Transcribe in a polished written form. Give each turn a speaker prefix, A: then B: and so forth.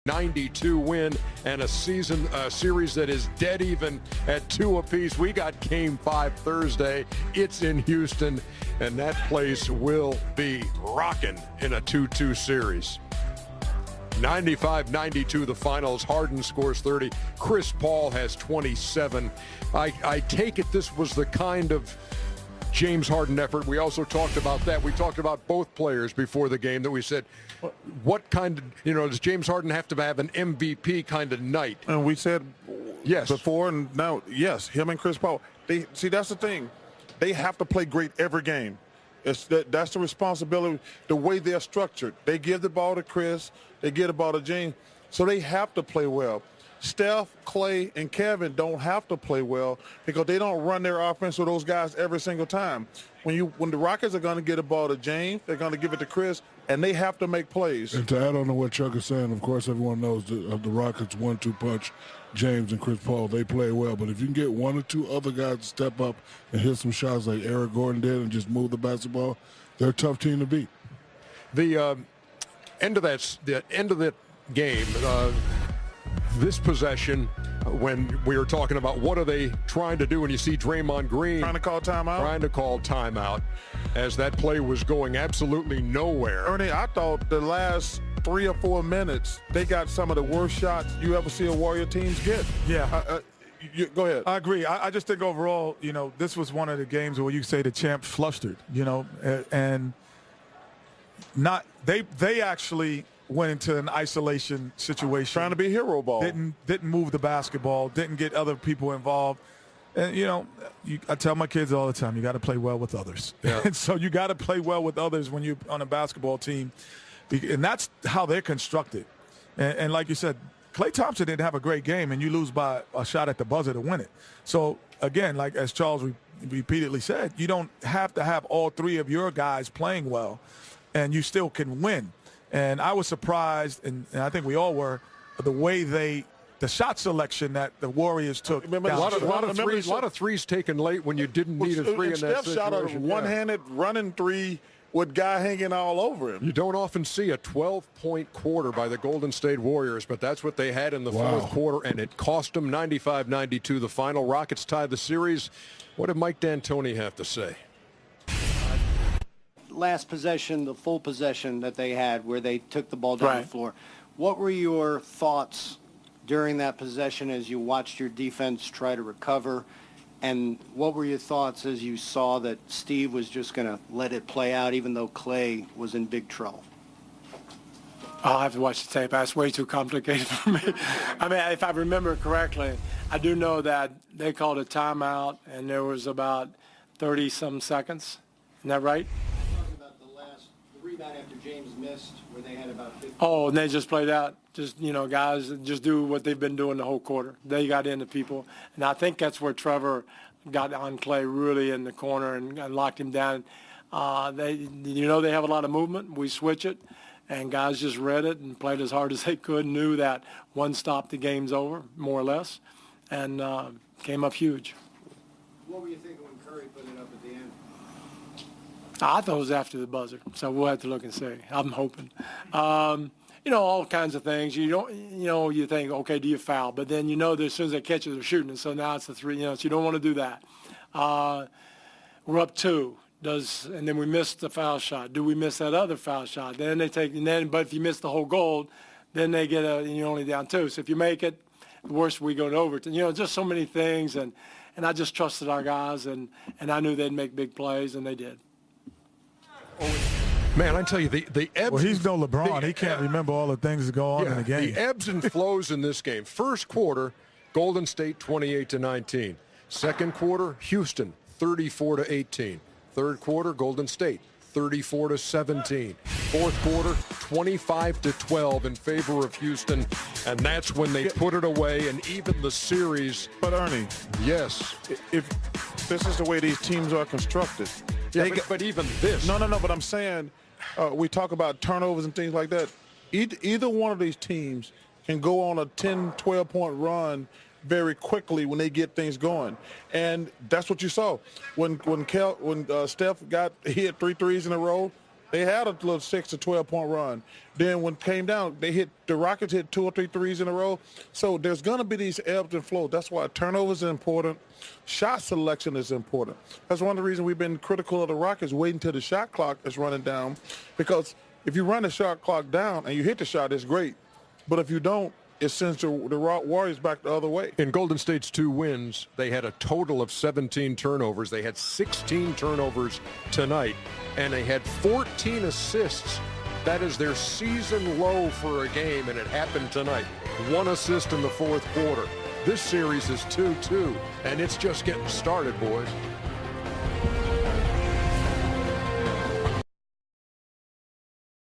A: 92 win and a series that is dead even at 2 apiece. We got Game 5 Thursday. It's in Houston, and that place will be rocking in a 2-2 series. 95-92 the finals. Harden scores 30. Chris Paul has 27. I take it this was the kind of James Harden effort. We also talked about that. We talked about both players before the game that we said, what kind of, does James Harden have to have an MVP kind of night?
B: And we said
A: yes
B: before, and now, yes, him and Chris Paul. That's the thing. They have to play great every game. That's the responsibility, the way they're structured. They give the ball to Chris, they give the ball to James, so they have to play well. Steph, Clay, and Kevin don't have to play well because they don't run their offense with those guys every single time. When the Rockets are going to get the ball to James, they're going to give it to Chris, and they have to make plays.
C: And to add on to what Chuck is saying, of course, everyone knows the Rockets 1-2 punch, James and Chris Paul, they play well. But if you can get one or two other guys to step up and hit some shots like Eric Gordon did and just move the basketball, they're a tough team to beat.
A: The end of that game, this possession, when we were talking about what are they trying to do, and you see Draymond Green
B: trying to call timeout
A: as that play was going absolutely nowhere.
B: Ernie, I thought the last 3 or 4 minutes they got some of the worst shots you ever see a Warrior teams get.
D: Yeah.
B: Go ahead.
D: I agree. I just think overall, this was one of the games where you say the champ flustered, and not they actually went into an isolation situation,
B: trying to be hero ball.
D: Didn't move the basketball, didn't get other people involved. And I tell my kids all the time, you got to play well with others.
A: Yeah.
D: And so you got to play well with others when you're on a basketball team, and that's how they're constructed. And like you said, Klay Thompson didn't have a great game, and you lose by a shot at the buzzer to win it. So again, like as Charles repeatedly said, you don't have to have all three of your guys playing well, and you still can win. And I was surprised, and I think we all were, the way the shot selection that the Warriors took.
A: A lot of threes taken late when you didn't need a three in that
B: Steph
A: situation.
B: Shot a one-handed running three with guy hanging all over him.
A: You don't often see a 12-point quarter by the Golden State Warriors, but that's what they had in the fourth quarter, and it cost them 95-92. The final. Rockets tied the series. What did Mike D'Antoni have to say?
E: Last possession, the full possession that they had where they took the ball down the floor. What were your thoughts during that possession as you watched your defense try to recover? And what were your thoughts as you saw that Steve was just going to let it play out even though Clay was in big trouble?
F: I'll have to watch the tape. That's way too complicated for me. I mean, if I remember correctly, I do know that they called a timeout and there was about 30-some seconds. Isn't that right?
E: The rebound after James missed where they had about 50.
F: Oh, and they just played out. Just, guys just do what they've been doing the whole quarter. They got into people. And I think that's where Trevor got on Clay really in the corner and locked him down. They have a lot of movement. We switch it. And guys just read it and played as hard as they could, knew that one stop, the game's over, more or less, and came up huge.
E: What were you thinking when Curry put it up at the end?
F: I thought it was after the buzzer, so we'll have to look and see. I'm hoping. All kinds of things. You think, okay, do you foul? But then that as soon as they catch it, they're shooting it. So now it's the three, so you don't want to do that. We're up 2. And then we missed the foul shot. Do we miss that other foul shot? Then they take, but if you miss the whole goal, then they get and you're only down 2. So if you make it, the worst we go to overtime. Just so many things. And I just trusted our guys, and I knew they'd make big plays, and they did.
A: Man, I tell you, the ebbs.
D: Well, he's no LeBron. He can't remember all the things that go on in the game.
A: The ebbs and flows in this game. First quarter, Golden State 28-19. Second quarter, Houston 34-18. Third quarter, Golden State 34-17. Fourth quarter, 25-12 in favor of Houston, and that's when they put it away and even the series.
B: But Ernie,
A: yes,
B: if this is the way these teams are constructed.
A: Yeah, but even this.
B: No. But I'm saying we talk about turnovers and things like that. Either one of these teams can go on a 10, 12-point run very quickly when they get things going, and that's what you saw when Steph hit 3 threes in a row. They had a little 6 to 12-point run. Then when it came down, the Rockets hit 2 or 3 threes in a row. So there's going to be these ebbs and flows. That's why turnovers are important. Shot selection is important. That's one of the reasons we've been critical of the Rockets, waiting until the shot clock is running down. Because if you run the shot clock down and you hit the shot, it's great. But if you don't, it sends the Warriors back the other way.
A: In Golden State's 2 wins, they had a total of 17 turnovers. They had 16 turnovers tonight, and they had 14 assists. That is their season low for a game, and it happened tonight. 1 assist in the fourth quarter. This series is 2-2, and it's just getting started, boys.